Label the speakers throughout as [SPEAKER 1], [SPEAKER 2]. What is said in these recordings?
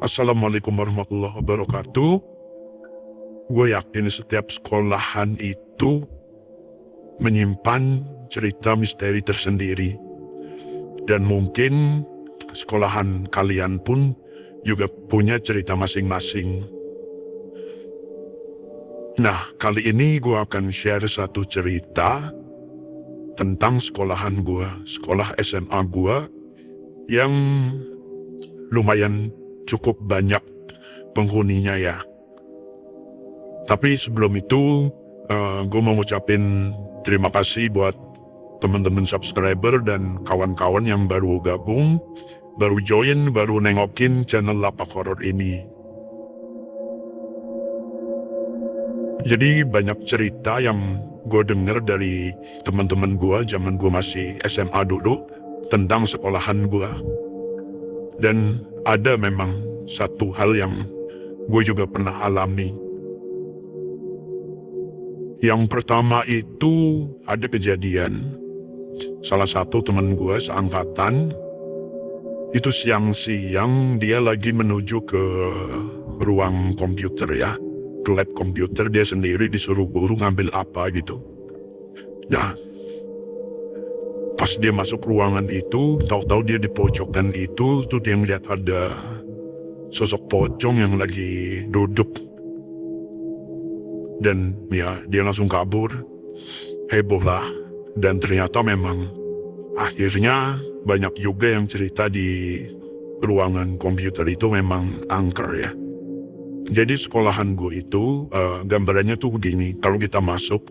[SPEAKER 1] Assalamualaikum warahmatullahi wabarakatuh. Gue yakin setiap sekolahan itu menyimpan cerita misteri tersendiri. Dan mungkin sekolahan kalian pun juga punya cerita masing-masing. Nah, kali ini gue akan share satu cerita tentang sekolahan gue, sekolah SMA gue yang lumayan cukup banyak penghuninya ya. Tapi sebelum itu, gue mau ngucapin terima kasih buat teman-teman subscriber dan kawan-kawan yang baru gabung, baru join, baru nengokin channel Lapak Horor ini. Jadi banyak cerita yang gue denger dari teman-teman gue zaman gue masih SMA dulu tentang sekolahan gue. Dan ada memang satu hal yang gue juga pernah alami. Yang pertama itu ada kejadian. Salah satu teman gue seangkatan, itu siang-siang dia lagi menuju ke ruang komputer ya. Ke lab komputer, dia sendiri disuruh guru ngambil apa gitu. Nah, pas dia masuk ruangan itu, tahu-tahu dia di pojokan itu, tuh dia melihat ada sosok pocong yang lagi duduk. Dan ya, dia langsung kabur. Heboh lah. Dan ternyata memang akhirnya banyak juga yang cerita di ruangan komputer itu memang angker ya. Jadi sekolahan gue itu gambarannya tuh begini, kalau kita masuk,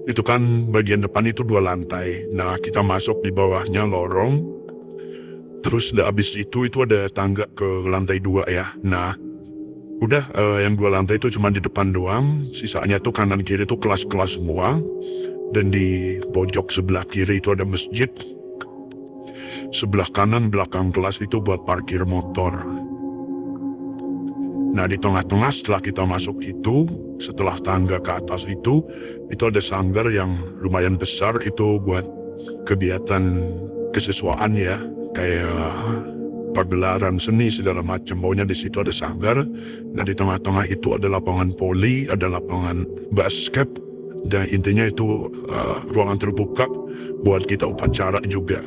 [SPEAKER 1] itu kan bagian depan itu 2 lantai. Nah, kita masuk di bawahnya lorong, terus habis itu ada tangga ke lantai 2 ya. Nah, udah yang 2 lantai itu cuma di depan doang, sisanya tuh kanan kiri tuh kelas-kelas semua. Dan di pojok sebelah kiri itu ada masjid. Sebelah kanan belakang kelas itu buat parkir motor. Nah, di tengah-tengah setelah kita masuk itu, setelah tangga ke atas itu ada sanggar yang lumayan besar, itu buat kegiatan kesiswaan ya, kayak pagelaran seni segala macam. Maunya di situ ada sanggar. Nah, di tengah-tengah itu ada lapangan voli, ada lapangan basket, dan intinya itu ruangan terbuka buat kita upacara juga.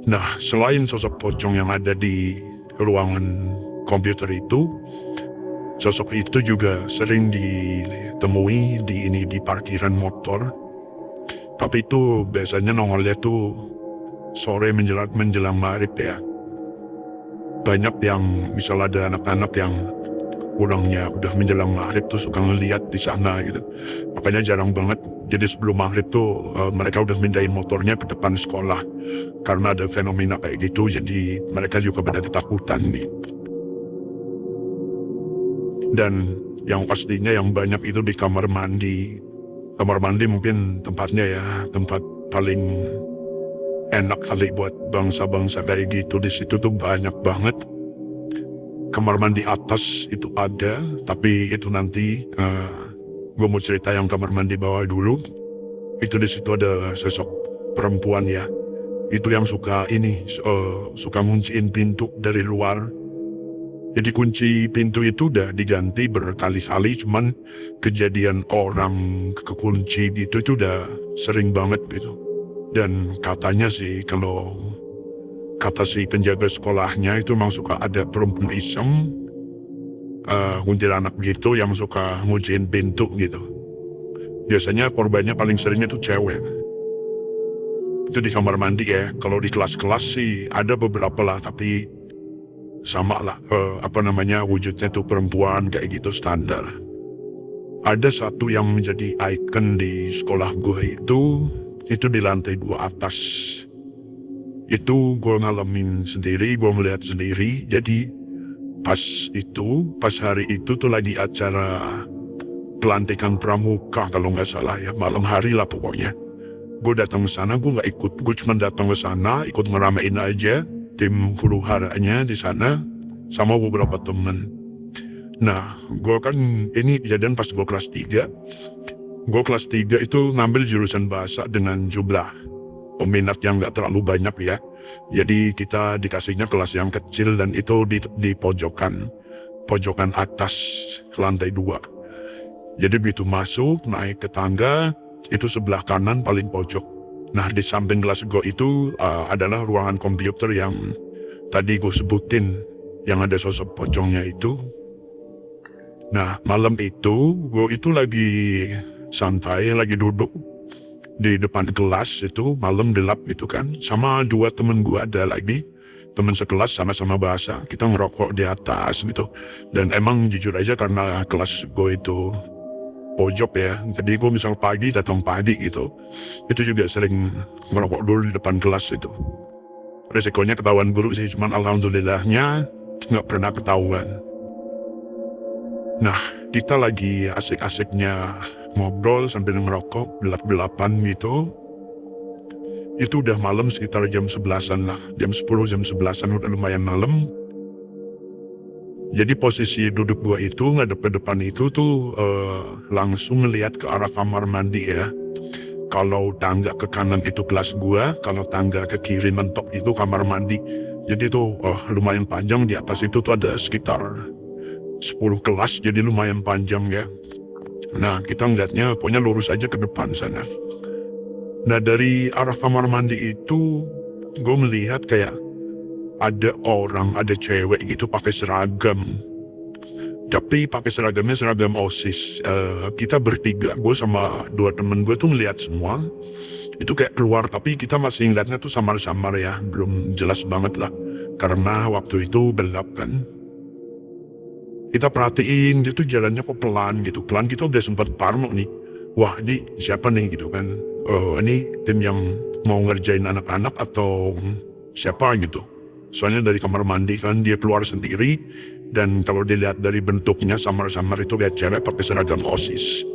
[SPEAKER 1] Nah, selain sosok pocong yang ada di ruangan komputer itu, sosok itu juga sering ditemui di parkiran motor. Tapi itu biasanya nongolnya tuh sore menjelang maghrib ya. Banyak yang misalnya ada anak-anak yang pulangnya udah menjelang maghrib tuh suka ngeliat di sana gitu. Makanya jarang banget. Jadi sebelum maghrib tuh mereka udah mindahin motornya ke depan sekolah. Karena ada fenomena kayak gitu, jadi mereka juga pada ketakutan nih. Dan yang pastinya yang banyak itu di kamar mandi. Kamar mandi mungkin tempatnya ya, tempat paling enak kali buat bangsa-bangsa kayak gitu. Di situ tuh banyak banget. Kamar mandi atas itu ada, tapi itu nanti gue mau cerita yang kamar mandi bawah dulu. Itu di situ ada sosok perempuan ya. Itu yang suka suka ngunciin pintu dari luar. Jadi kunci pintu itu udah diganti berkali-kali, cuman kejadian orang kekunci gitu itu udah sering banget gitu. Dan katanya sih, kalau kata si penjaga sekolahnya itu memang suka ada perempuan iseng, kuntilanak gitu yang suka ngunciin pintu gitu. Biasanya korbannya paling seringnya tuh cewek. Itu di kamar mandi ya. Kalau di kelas-kelas sih ada beberapa lah, tapi sama lah wujudnya tuh perempuan kayak gitu standar. Ada satu yang menjadi ikon di sekolah gue itu di lantai 2 atas. Itu gue ngalamin sendiri, gue melihat sendiri. Jadi pas hari itu tuh lagi acara pelantikan pramuka kalau nggak salah ya, malam hari lah pokoknya. Gue datang ke sana, gue nggak ikut, gue cuma datang ke sana ikut ngeramein aja tim huru haranya di sana sama beberapa temen. Nah, gue kan ini kejadian pas gue kelas 3. Gue kelas 3 itu ngambil jurusan bahasa dengan jumlah peminat yang nggak terlalu banyak ya. Jadi kita dikasihnya kelas yang kecil dan itu di pojokan atas lantai 2. Jadi begitu masuk, naik ke tangga, itu sebelah kanan paling pojok. Nah, di samping kelas gue itu adalah ruangan komputer yang tadi gue sebutin, yang ada sosok pocongnya itu. Nah, malam itu gue itu lagi santai, lagi duduk di depan kelas itu, malam gelap itu kan, sama 2 temen gue ada lagi. Teman sekelas sama-sama bahasa, kita ngerokok di atas gitu. Dan emang jujur aja karena kelas gue itu pojok ya, jadi gue misal pagi datang pagi gitu, itu juga sering ngerokok dulu di depan kelas itu. Resikonya ketahuan guru sih, cuman alhamdulillahnya nggak pernah ketahuan. Nah, kita lagi asik-asiknya ngobrol sambil ngerokok, gelap-gelapan gitu. Itu udah malam sekitar jam 11-an lah, jam 10, jam 11-an udah lumayan malam. Jadi posisi duduk gua itu ngadep ke depan itu tuh langsung ngelihat ke arah kamar mandi ya. Kalau tangga ke kanan itu kelas gua, kalau tangga ke kiri mentok itu kamar mandi. Jadi tuh lumayan panjang, di atas itu tuh ada sekitar 10 kelas, jadi lumayan panjang ya. Nah, kita ngeliatnya pokoknya lurus aja ke depan sana. Nah, dari arah kamar mandi itu gue melihat kayak ada orang, ada cewek gitu pakai seragam. Tapi pakai seragamnya seragam OSIS. Kita bertiga, gue sama 2 temen gue tuh ngeliat semua. Itu kayak keluar, tapi kita masih ngeliatnya tuh samar-samar ya, belum jelas banget lah. Karena waktu itu gelap kan. Kita perhatiin dia tuh jalannya kok pelan gitu. Pelan kita udah sempat parno nih. Wah, ini siapa nih gitu kan. Ini tim yang mau ngerjain anak-anak atau siapa gitu. Soalnya dari kamar mandi kan dia keluar sendiri. Dan kalau dilihat dari bentuknya samar-samar itu kayak cewek pakai seragam OSIS.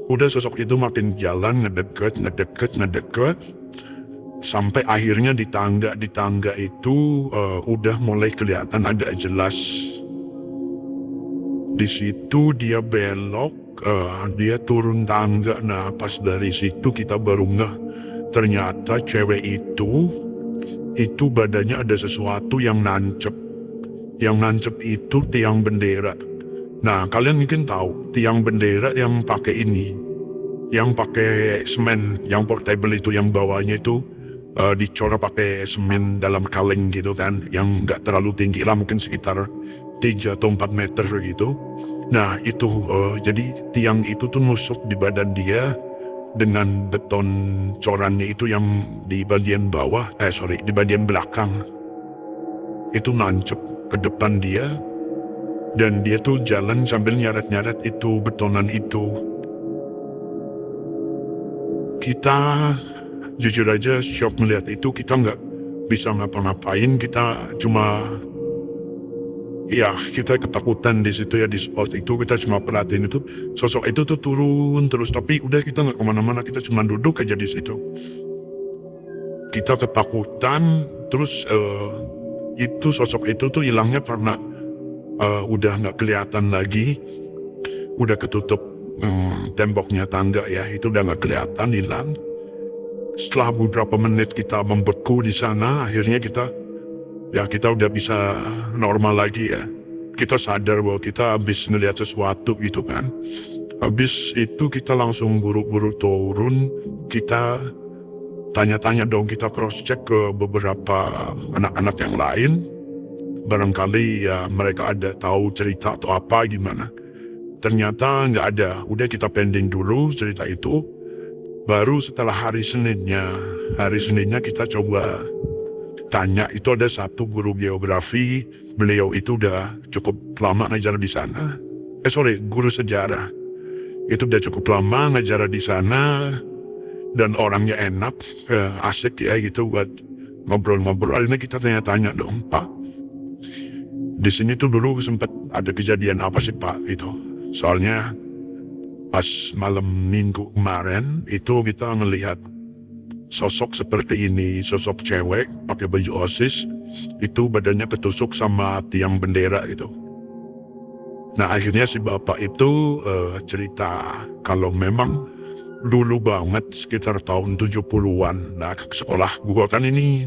[SPEAKER 1] Udah sosok itu makin jalan ngedeket. Sampai akhirnya di tangga itu udah mulai kelihatan agak jelas. Di situ dia belok, dia turun tangga. Nah, pas dari situ kita baru ngeh. Ternyata cewek itu badannya ada sesuatu yang nancep. Yang nancep itu tiang bendera. Nah, kalian mungkin tahu tiang bendera yang pakai ini, yang pakai semen, yang portable itu, yang bawahnya itu dicor pakai semen dalam kaleng gitu kan, yang nggak terlalu tinggi lah, mungkin sekitar 3 atau 4 meter gitu. Nah, itu jadi tiang itu tuh nusuk di badan dia dengan beton corannya itu yang di bagian bawah, di bagian belakang. Itu nancep ke depan dia, dan dia tuh jalan sambil nyaret-nyaret itu betonan itu. Kita jujur aja shock melihat itu, kita nggak bisa ngapa-ngapain, kita cuma ya kita ketakutan di situ ya, di spot itu kita cuma perhatiin itu sosok itu tuh turun terus, tapi udah kita nggak kemana-mana, kita cuma duduk aja di situ. Kita ketakutan terus itu sosok itu tuh hilangnya karena udah nggak kelihatan lagi, udah ketutup temboknya tangga ya, itu udah nggak kelihatan, hilang. Setelah beberapa menit kita membeku di sana, akhirnya kita udah bisa normal lagi ya. Kita sadar bahwa kita habis ngeliat sesuatu gitu kan. Habis itu kita langsung buru-buru turun, kita tanya-tanya dong, kita cross check ke beberapa anak-anak yang lain. Barangkali ya mereka ada tahu cerita atau apa gimana. Ternyata nggak ada, udah kita pending dulu cerita itu. Baru setelah hari Seninnya kita coba tanya, itu ada satu guru geografi, beliau itu udah cukup lama ngajar di sana. Guru sejarah. Itu udah cukup lama ngajar di sana. Dan orangnya enak, asik ya gitu buat ngobrol-ngobrol. Akhirnya kita tanya-tanya dong, Pak, di sini tuh dulu sempat ada kejadian apa sih Pak itu? Soalnya pas malam minggu kemarin itu kita melihat sosok seperti ini, sosok cewek pakai baju OSIS, itu badannya ketusuk sama tiang bendera itu. Nah, akhirnya si bapak itu cerita kalau memang dulu banget sekitar tahun 70-an. Nah, sekolah gua kan ini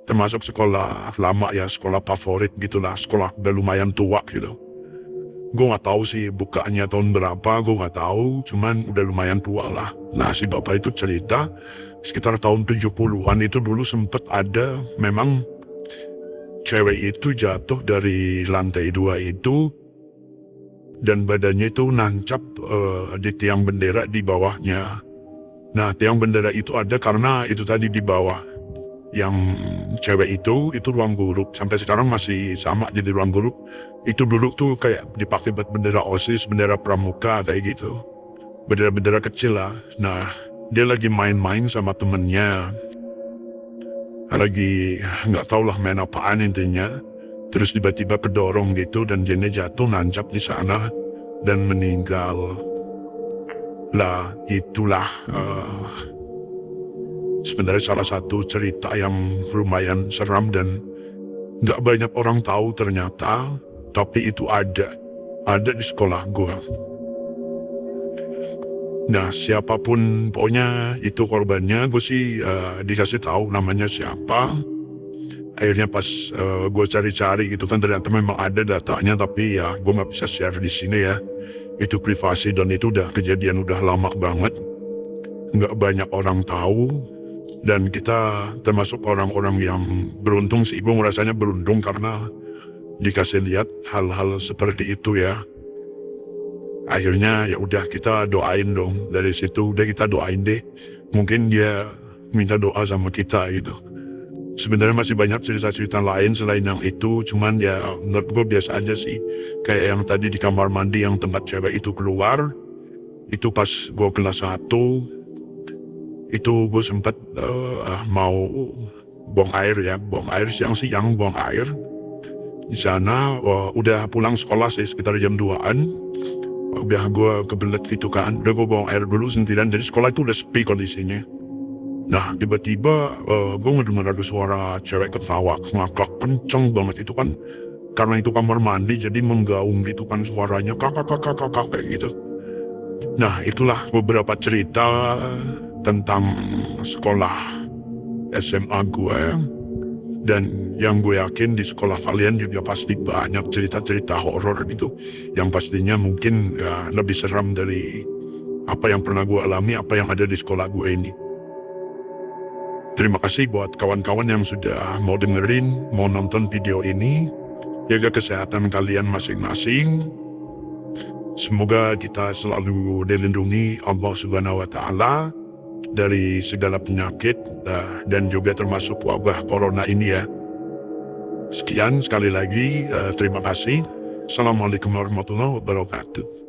[SPEAKER 1] termasuk sekolah lama ya, sekolah favorit gitulah, sekolah udah lumayan tua gitu. Gue nggak tahu sih bukanya tahun berapa, gue nggak tahu, cuman udah lumayan tua lah. Nah si bapak itu cerita, sekitar tahun 70-an itu dulu sempet ada memang cewek itu jatuh dari lantai 2 itu, dan badannya itu nancap di tiang bendera di bawahnya. Nah tiang bendera itu ada karena itu tadi di bawah. Yang cewek itu ruang guru. Sampai sekarang masih sama jadi ruang guru. Itu dulu tuh kayak dipakai buat bendera OSIS, bendera pramuka kayak gitu. Bendera-bendera kecil lah. Nah dia lagi main-main sama temennya. Lagi nggak tau lah main apaan intinya. Terus tiba-tiba kedorong gitu dan dia jatuh nancap di sana dan meninggal. Lah itulah sebenarnya salah satu cerita yang lumayan seram dan nggak banyak orang tahu ternyata, tapi itu ada di sekolah gua. Nah siapapun pokoknya itu korbannya, gue sih dikasih tahu namanya siapa. Akhirnya pas gue cari-cari gitu kan ternyata memang ada datanya, tapi ya gue nggak bisa share di sini ya. Itu privasi dan itu udah kejadian udah lama banget. Nggak banyak orang tahu. Dan kita termasuk orang-orang yang beruntung sih. Gue merasanya beruntung karena dikasih lihat hal-hal seperti itu ya. Akhirnya ya udah kita doain dong. Dari situ udah kita doain deh. Mungkin dia minta doa sama kita gitu. Sebenarnya masih banyak cerita-cerita lain selain yang itu. Cuman ya menurut gue biasa aja sih. Kayak yang tadi di kamar mandi yang tempat cewek itu keluar. Itu pas gue kelas 1. Itu gue sempat mau buang air siang-siang buang air di sana. Udah pulang sekolah sih sekitar jam 2-an. Udah gue kebelet gitu kan, udah gue buang air dulu sendirian. Dari sekolah itu udah sepi kondisinya. Nah tiba-tiba gue ngedengar ada suara cewek ketawa ngakak kenceng banget. Itu kan karena itu kamar mandi jadi menggaung gitu kan suaranya, kakak kayak gitu. Nah itulah beberapa cerita tentang sekolah SMA gue. Dan yang gue yakin di sekolah kalian juga pasti banyak cerita-cerita horor gitu. Yang pastinya mungkin ya, lebih seram dari apa yang pernah gue alami, apa yang ada di sekolah gue ini. Terima kasih buat kawan-kawan yang sudah mau dengerin, mau nonton video ini. Jaga kesehatan kalian masing-masing. Semoga kita selalu dilindungi Allah Subhanahu wa Ta'ala dari segala penyakit dan juga termasuk wabah corona ini ya. Sekian sekali lagi, terima kasih. Assalamualaikum warahmatullahi wabarakatuh.